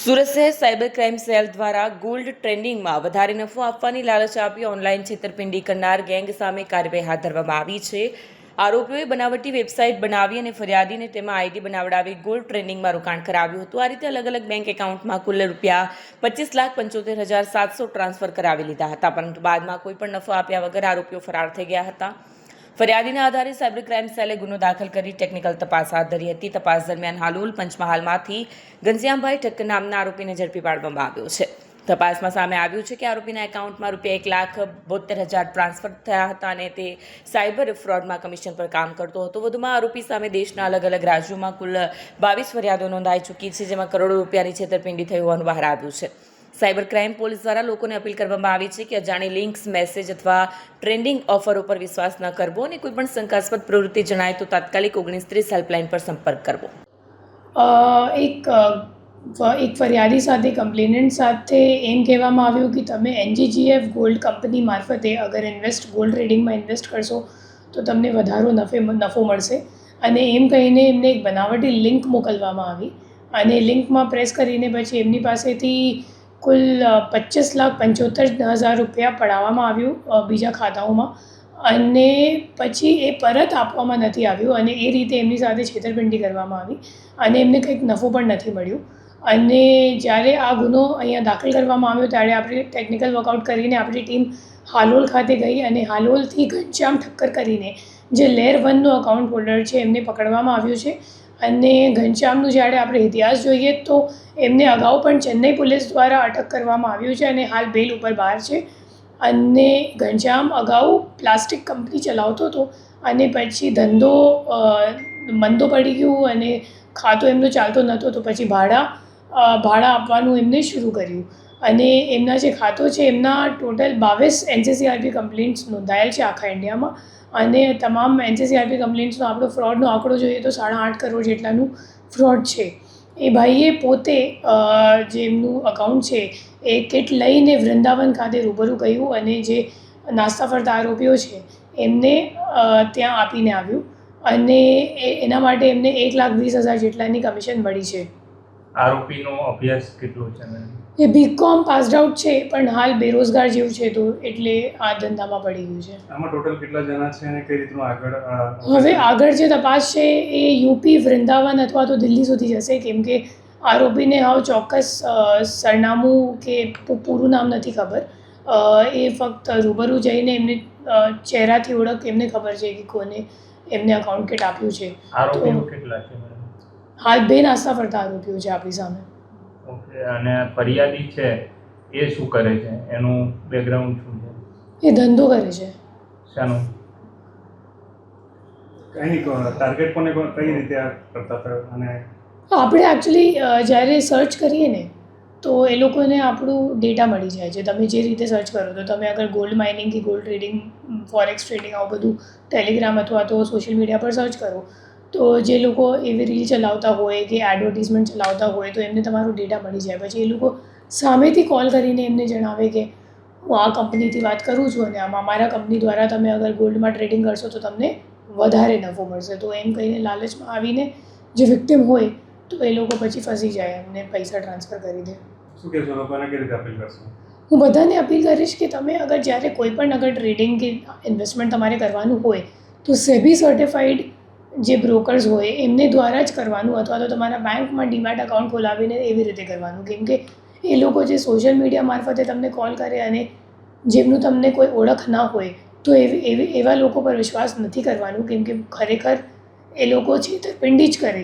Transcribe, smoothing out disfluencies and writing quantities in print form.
સુરત શહેર cyber crime cell દ્વારા gold ટ્રેન્ડિંગમાં વધારે નફો આપવાની લાલચ આપી ઓનલાઈન છેતરપિંડી કરનાર ગેંગ સામે કાર્યવાહી હાથ ધરવામાં આવી છે. આરોપીઓએ બનાવટી વેબસાઇટ બનાવી અને ફરિયાદીને તેમાં આઈડી બનાવડાવી ગોલ્ડ ટ્રેન્ડિંગમાં રોકાણ કરાવ્યું હતું. આ રીતે અલગ અલગ બેંક એકાઉન્ટમાં કુલ ₹25,75,700 ટ્રાન્સફર કરાવી લીધા હતા, પરંતુ બાદમાં કોઈ પણ નફો આપ્યા વગર આરોપીઓ ફરાર થઈ ગયા હતા. ફરિયાદીના આધારે સાયબર ક્રાઇમ સેલે ગુનો દાખલ કરી ટેકનિકલ તપાસ હાથ ધરી હતી. તપાસ દરમિયાન હાલોલ પંચમહાલમાંથી ઘનશ્યામભાઈ ઠક્કર નામના આરોપીને ઝડપી પાડવામાં આવ્યો છે. તપાસમાં સામે આવ્યું છે કે આરોપીના એકાઉન્ટમાં ₹1,72,000 ટ્રાન્સફર થયા હતા અને તે સાયબર ફ્રોડમાં કમિશન પર કામ કરતો હતો. વધુમાં આરોપી સામે દેશના અલગ અલગ રાજ્યોમાં કુલ 22 ફરિયાદો નોંધાઈ ચૂકી છે, જેમાં કરોડો રૂપિયાની છેતરપિંડી થઈ હોવાનું બહાર આવ્યું છે. સાયબર ક્રાઇમ પોલીસ દ્વારા લોકોને અપીલ કરવામાં આવી છે કે અજાણી લિંક્સ, મેસેજ અથવા ટ્રેન્ડિંગ ઓફરો પર વિશ્વાસ ન કરવો અને કોઈપણ શંકાસ્પદ પ્રવૃત્તિ જણાય તો તાત્કાલિક 1930 હેલ્પલાઇન પર સંપર્ક કરવો. એક ફરિયાદી સાથે કમ્પ્લેનન્ટ સાથે એમ કહેવામાં આવ્યું કે તમે NGGF ગોલ્ડ કંપની મારફતે અગર ગોલ્ડ ટ્રેડિંગમાં ઇન્વેસ્ટ કરશો તો તમને વધારો નફો મળશે, અને એમ કહીને એમને એક બનાવટી લિંક મોકલવામાં આવી અને લિંકમાં પ્રેસ કરીને પછી એમની પાસેથી કુલ 25,75,000 રૂપિયા પડાવવામાં આવ્યું બીજા ખાતાઓમાં, અને પછી એ પરત આપવામાં નથી આવ્યું અને એ રીતે એમની સાથે છેતરપિંડી કરવામાં આવી અને એમને કંઈક નફો પણ નથી મળ્યું. અને જ્યારે આ ગુનો અહીંયા દાખલ કરવામાં આવ્યો ત્યારે આપણે ટેકનિકલ વર્કઆઉટ કરીને આપણી ટીમ હાલોલ ખાતે ગઈ અને હાલોલથી ઘનશ્યામ ઠક્કર કરીને જે લેયર 1નો અકાઉન્ટ હોલ્ડર છે એમને પકડવામાં આવ્યું છે. અને ઘનશ્યામનું જ્યારે આપણે ઇતિહાસ જોઈએ તો એમને અગાઉ પણ ચેન્નઈ પોલીસ દ્વારા અટક કરવામાં આવ્યું છે અને હાલ બેલ ઉપર બહાર છે. અને ઘનશ્યામ અગાઉ પ્લાસ્ટિક કંપની ચલાવતો હતો અને પછી ધંધો મંદો પડી ગયું અને ખાતો એમનો ચાલતો નહોતો, તો પછી ભાડા આપવાનું એમને શરૂ કર્યું અને એમના જે ખાતો છે એમના ટોટલ 22 NCCRP કમ્પ્લેન્ટ્સ નોંધાયેલ છે આખા ઇન્ડિયામાં, અને તમામ NCCRP કમ્પ્લેન્ટ્સનો આપણો ફ્રોડનો આંકડો જોઈએ તો 8.5 કરોડ જેટલાનું ફ્રોડ છે. એ ભાઈએ પોતે જે એમનું અકાઉન્ટ છે એ કિટ લઈને વૃંદાવન ખાતે રૂબરૂ ગયું અને જે નાસ્તા ફરતા આરોપીઓ છે એમને ત્યાં આપીને આવ્યું અને એના માટે એમને 1,20,000 જેટલાની કમિશન મળી છે. આરોપીનો અભ્યાસ કેટલો છે? એ BCom પાસ્ડ આઉટ છે પણ હાલ બેરોજગાર જેવું છે, તો એટલે આ ધંધામાં પડી ગયું છે. આમાં ટોટલ કેટલા જણા છે અને કઈ રીતનું આગળ જે તપાસ છે એ યુપી, વૃંદાવન અથવા તો દિલ્હી સુધી જશે, કેમ કે આરોપીને હાવ ચોક્કસ સરનામું કે પૂરું નામ નથી ખબર. એ ફક્ત રૂબરૂ જઈને એમને ચહેરાથી ઓળખ એમને ખબર છે કે કોને એમને અકાઉન્ટ કિટ આપ્યું છે. આરોપીઓ કેટલા છે? હાલ 2 નાસ્તા ફરતા આરોપીઓ છે આપણી સામે. ઓકે, અને ફરિયાદી છે એ શું કરે છે? એનું બેકગ્રાઉન્ડ શું છે? એ ધંધો કરે છે. શાનો? ટાર્ગેટ કોને કઈ રીતે કરતા હતા? અને આપણે એકચ્યુઅલી જ્યારે સર્ચ કરીએ ને તો એ લોકોને આપણું ડેટા મળી જાય છે. તમે જે રીતે સર્ચ કરો તો તમે અગર ગોલ્ડ માઇનિંગ કે ગોલ્ડ ટ્રેડિંગ, ફોરેક્સ ટ્રેડિંગ આવું બધું ટેલિગ્રામ અથવા તો સોશિયલ મીડિયા પર સર્ચ કરો તો જે લોકો એવી રીલ ચલાવતા હોય કે એડવર્ટિઝમેન્ટ ચલાવતા હોય તો એમને તમારો ડેટા મળી જાય. પછી એ લોકો સામેથી કોલ કરીને એમને જણાવે કે હું આ કંપનીથી વાત કરું છું અને આમાં મારા કંપની દ્વારા તમે અગર ગોલ્ડમાં ટ્રેડિંગ કરશો તો તમને વધારે નફો મળશે. તો એમ કહીને લાલચમાં આવીને જે વિક્ટિમ હોય તો એ લોકો પછી ફસી જાય, એમને પૈસા ટ્રાન્સફર કરી દે. શું કહેશો, લોકોને કેવી રીતે અપીલ કરશો? હું બધાને અપીલ કરીશ કે તમે અગર જ્યારે કોઈ પણ અગર ટ્રેડિંગ કે ઇન્વેસ્ટમેન્ટ તમારે કરવાનું હોય તો સેબી સર્ટિફાઈડ જે બ્રોકર્સ હોય એમને દ્વારા જ કરવાનું, અથવા તો તમારા બેંકમાં ડીમેટ અકાઉન્ટ ખોલાવીને એવી રીતે કરવાનું, કેમ કે એ લોકો જે સોશિયલ મીડિયા મારફતે તમને કોલ કરે અને જેમનું તમને કોઈ ઓળખ ના હોય તો એવા લોકો પર વિશ્વાસ નથી કરવાનું, કેમ કે ખરેખર એ લોકો છેતરપિંડી જ કરે છે.